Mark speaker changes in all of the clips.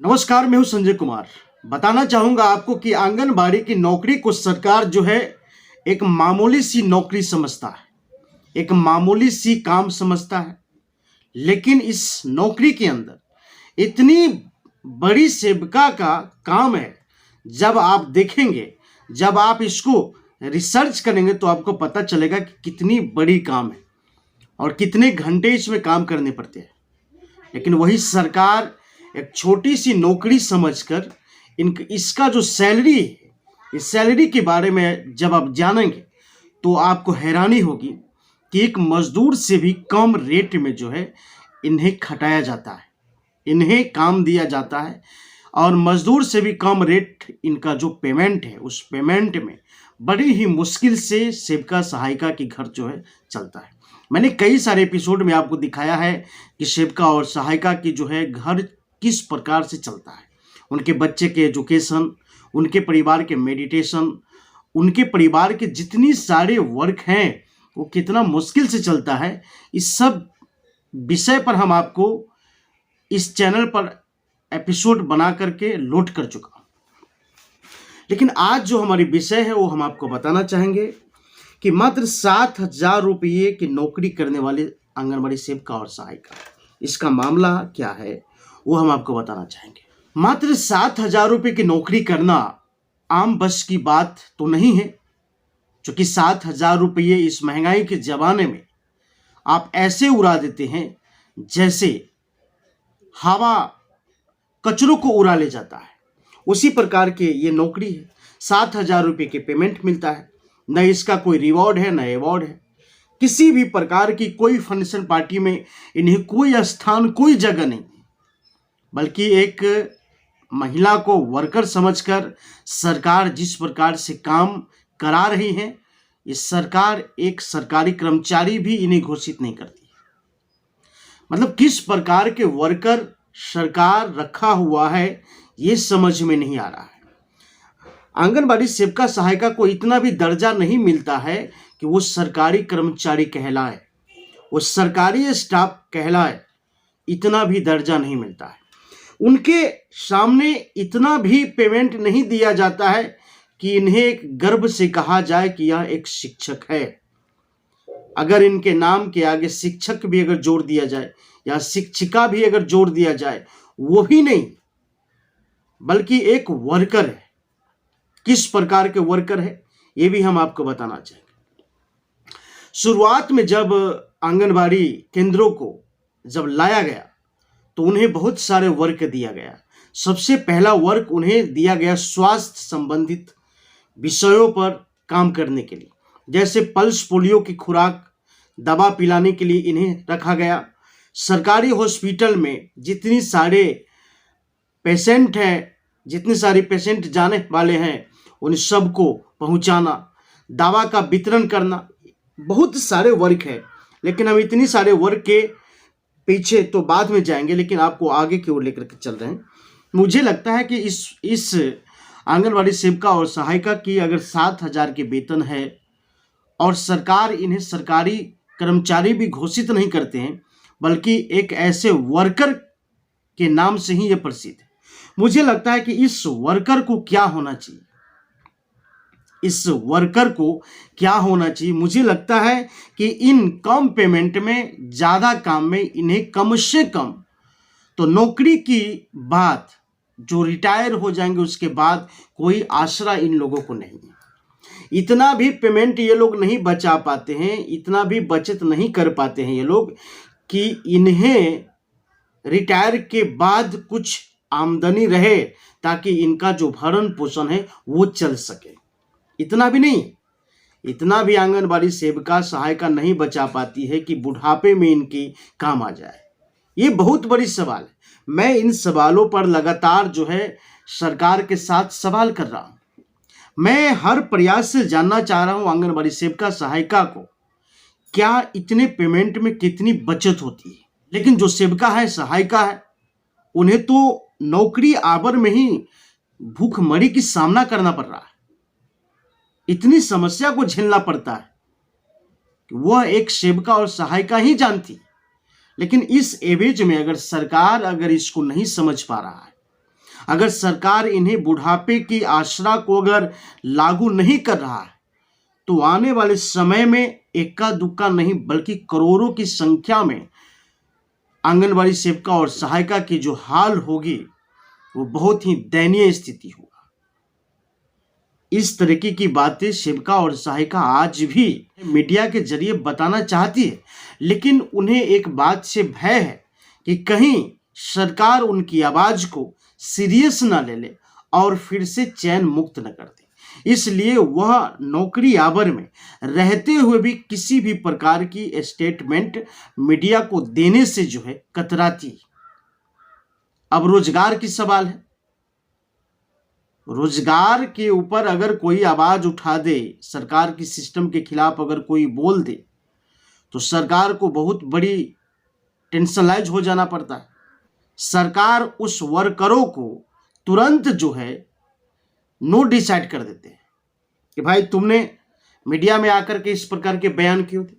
Speaker 1: नमस्कार, मैं हूं संजय कुमार। बताना चाहूंगा आपको कि आंगनबाड़ी की नौकरी को सरकार जो है एक मामूली सी नौकरी समझता है, एक मामूली सी काम समझता है। लेकिन इस नौकरी के अंदर इतनी बड़ी सेविका का काम है। जब आप देखेंगे, जब आप इसको रिसर्च करेंगे तो आपको पता चलेगा कि कितनी बड़ी काम है और कितने घंटे इसमें काम करने पड़ते हैं। लेकिन वही सरकार एक छोटी सी नौकरी समझकर इसका जो सैलरी है, इस सैलरी के बारे में जब आप जानेंगे तो आपको हैरानी होगी कि एक मजदूर से भी कम रेट में जो है इन्हें खटाया जाता है, इन्हें काम दिया जाता है और मजदूर से भी कम रेट इनका जो पेमेंट है, उस पेमेंट में बड़ी ही मुश्किल से सेविका सहायिका की घर जो है चलता है। मैंने कई सारे एपिसोड में आपको दिखाया है कि सेविका और सहायिका की जो है घर किस प्रकार से चलता है, उनके बच्चे के एजुकेशन, उनके परिवार के मेडिटेशन, उनके परिवार के जितनी सारे वर्क हैं वो कितना मुश्किल से चलता है। इस सब विषय पर हम आपको इस चैनल पर एपिसोड बना करके लोड कर चुका हूँ। लेकिन आज जो हमारी विषय है वो हम आपको बताना चाहेंगे कि मात्र 7,000 रुपये की नौकरी करने वाले आंगनबाड़ी सेविका और सहायिका, इसका मामला क्या है वो हम आपको बताना चाहेंगे। मात्र 7,000 रुपये की नौकरी करना आम बस की बात तो नहीं है, क्योंकि 7,000 रुपये इस महंगाई के ज़माने में आप ऐसे उड़ा देते हैं जैसे हवा कचरों को उड़ा ले जाता है। उसी प्रकार के ये नौकरी है। 7,000 रुपये के पेमेंट मिलता है, न इसका कोई रिवॉर्ड है न अवार्ड है। किसी भी प्रकार की कोई फंक्शन पार्टी में इन्हें कोई स्थान, कोई जगह नहीं, बल्कि एक महिला को वर्कर समझकर सरकार जिस प्रकार से काम करा रही है, ये सरकार एक सरकारी कर्मचारी भी इन्हें घोषित नहीं करती। मतलब किस प्रकार के वर्कर सरकार रखा हुआ है ये समझ में नहीं आ रहा है। आंगनबाड़ी सेविका सहायिका को इतना भी दर्जा नहीं मिलता है कि वो सरकारी कर्मचारी कहलाए, वो सरकारी स्टाफ कहलाए, इतना भी दर्जा नहीं मिलता है। उनके सामने इतना भी पेमेंट नहीं दिया जाता है कि इन्हें एक गर्व से कहा जाए कि यह एक शिक्षक है। अगर इनके नाम के आगे शिक्षक भी अगर जोड़ दिया जाए या शिक्षिका भी अगर जोड़ दिया जाए, वो भी नहीं, बल्कि एक वर्कर है। किस प्रकार के वर्कर है ये भी हम आपको बताना चाहेंगे। शुरुआत में जब आंगनबाड़ी केंद्रों को जब लाया गया तो उन्हें बहुत सारे वर्क दिया गया। सबसे पहला वर्क उन्हें दिया गया स्वास्थ्य संबंधित विषयों पर काम करने के लिए, जैसे पल्स पोलियो की खुराक दवा पिलाने के लिए इन्हें रखा गया। सरकारी हॉस्पिटल में जितनी सारे पेशेंट हैं, जितने सारे पेशेंट जाने वाले हैं, उन सबको पहुंचाना, दवा का वितरण करना, बहुत सारे वर्क है। लेकिन हम इतनी सारे वर्क के पीछे तो बाद में जाएंगे, लेकिन आपको आगे की ओर लेकर के चल रहे हैं। मुझे लगता है कि इस आंगनबाड़ी सेविका और सहायिका की अगर 7,000 के वेतन है और सरकार इन्हें सरकारी कर्मचारी भी घोषित नहीं करते हैं, बल्कि एक ऐसे वर्कर के नाम से ही ये प्रसिद्ध है। मुझे लगता है कि इस वर्कर को क्या होना चाहिए, इस वर्कर को क्या होना चाहिए। मुझे लगता है कि इन कम पेमेंट में ज़्यादा काम में इन्हें कम से कम तो नौकरी की बात, जो रिटायर हो जाएंगे उसके बाद कोई आसरा इन लोगों को नहीं है। इतना भी पेमेंट ये लोग नहीं बचा पाते हैं, इतना भी बचत नहीं कर पाते हैं ये लोग कि इन्हें रिटायर के बाद कुछ आमदनी रहे ताकि इनका जो भरण पोषण है वो चल सके। इतना भी नहीं, इतना भी आंगनबाड़ी सेविका सहायिका नहीं बचा पाती है कि बुढ़ापे में इनकी काम आ जाए। ये बहुत बड़ी सवाल है। मैं इन सवालों पर लगातार जो है सरकार के साथ सवाल कर रहा हूँ। मैं हर प्रयास से जानना चाह रहा हूँ आंगनबाड़ी सेविका सहायिका को क्या इतने पेमेंट में कितनी बचत होती है। लेकिन जो सेविका है, सहायिका है, उन्हें तो नौकरी आवर में ही भूखमरी की सामना करना पड़ रहा है। इतनी समस्या को झेलना पड़ता है कि वह एक सेविका और सहायिका ही जानती। लेकिन इस एवज में अगर सरकार अगर इसको नहीं समझ पा रहा है, अगर सरकार इन्हें बुढ़ापे की आसरा को अगर लागू नहीं कर रहा है तो आने वाले समय में इक्का दुक्का नहीं बल्कि करोड़ों की संख्या में आंगनबाड़ी सेविका और सहायिका की जो हाल होगी वो बहुत ही दयनीय स्थिति होगा। इस तरीके की बातें सेविका और सहायिका आज भी मीडिया के जरिए बताना चाहती है, लेकिन उन्हें एक बात से भय है कि कहीं सरकार उनकी आवाज को सीरियस ना ले ले और फिर से चैन मुक्त न कर दे। इसलिए वह नौकरी आवर में रहते हुए भी किसी भी प्रकार की स्टेटमेंट मीडिया को देने से जो है कतराती। अब रोजगार की सवाल है। रोजगार के ऊपर अगर कोई आवाज उठा दे, सरकार की सिस्टम के खिलाफ अगर कोई बोल दे तो सरकार को बहुत बड़ी टेंशनलाइज हो जाना पड़ता है। सरकार उस वर्करों को तुरंत जो है नो डिसाइड कर देते हैं कि भाई तुमने मीडिया में आकर के इस प्रकार के बयान क्यों थे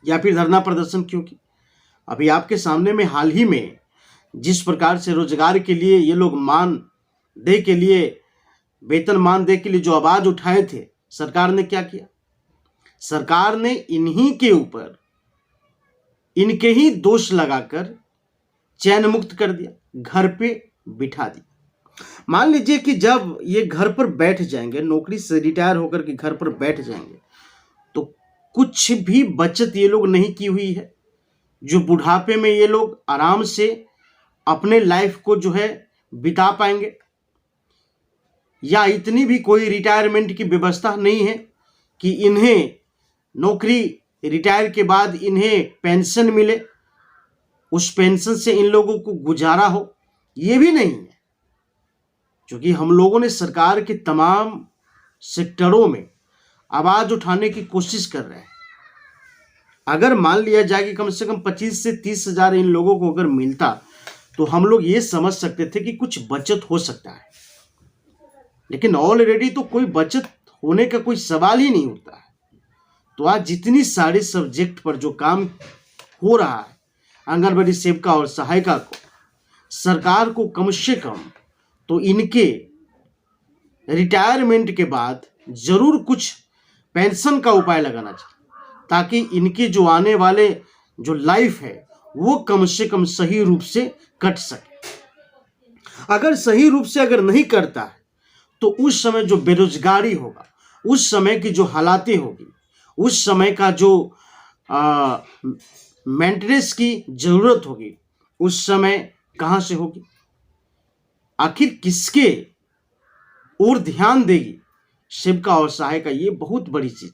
Speaker 1: या फिर धरना प्रदर्शन क्यों की। अभी आपके सामने में हाल ही में जिस प्रकार से रोजगार के लिए ये लोग मानदेय के लिए, वेतन मानदेय के लिए जो आवाज उठाए थे, सरकार ने क्या किया? सरकार ने इन्हीं के ऊपर इनके ही दोष लगाकर चैन मुक्त कर दिया, घर पे बिठा दिया। मान लीजिए कि जब ये घर पर बैठ जाएंगे, नौकरी से रिटायर होकर के घर पर बैठ जाएंगे, तो कुछ भी बचत ये लोग नहीं की हुई है जो बुढ़ापे में ये लोग आराम से अपने लाइफ को जो है बिता पाएंगे, या इतनी भी कोई रिटायरमेंट की व्यवस्था नहीं है कि इन्हें नौकरी रिटायर के बाद इन्हें पेंशन मिले, उस पेंशन से इन लोगों को गुजारा हो, ये भी नहीं है। क्योंकि हम लोगों ने सरकार के तमाम सेक्टरों में आवाज उठाने की कोशिश कर रहे हैं। अगर मान लिया जाए कि कम से कम 25 से 30 हजार इन लोगों को अगर मिलता तो हम लोग ये समझ सकते थे कि कुछ बचत हो सकता है, लेकिन ऑलरेडी तो कोई बचत होने का कोई सवाल ही नहीं होता है। तो आज जितनी सारे सब्जेक्ट पर जो काम हो रहा है आंगनबाड़ी सेविका और सहायिका को, सरकार को कम से कम तो इनके रिटायरमेंट के बाद जरूर कुछ पेंशन का उपाय लगाना चाहिए, ताकि इनके जो आने वाले जो लाइफ है वो कम से कम सही रूप से कट सके। अगर सही रूप से अगर नहीं करता है तो उस समय जो बेरोजगारी होगा, उस समय की जो हालातें होगी, उस समय का जो मेंटेनेंस की जरूरत होगी, उस समय कहां से होगी? आखिर किसके ओर ध्यान देगी सेविका और सहायिका? ये बहुत बड़ी चीज।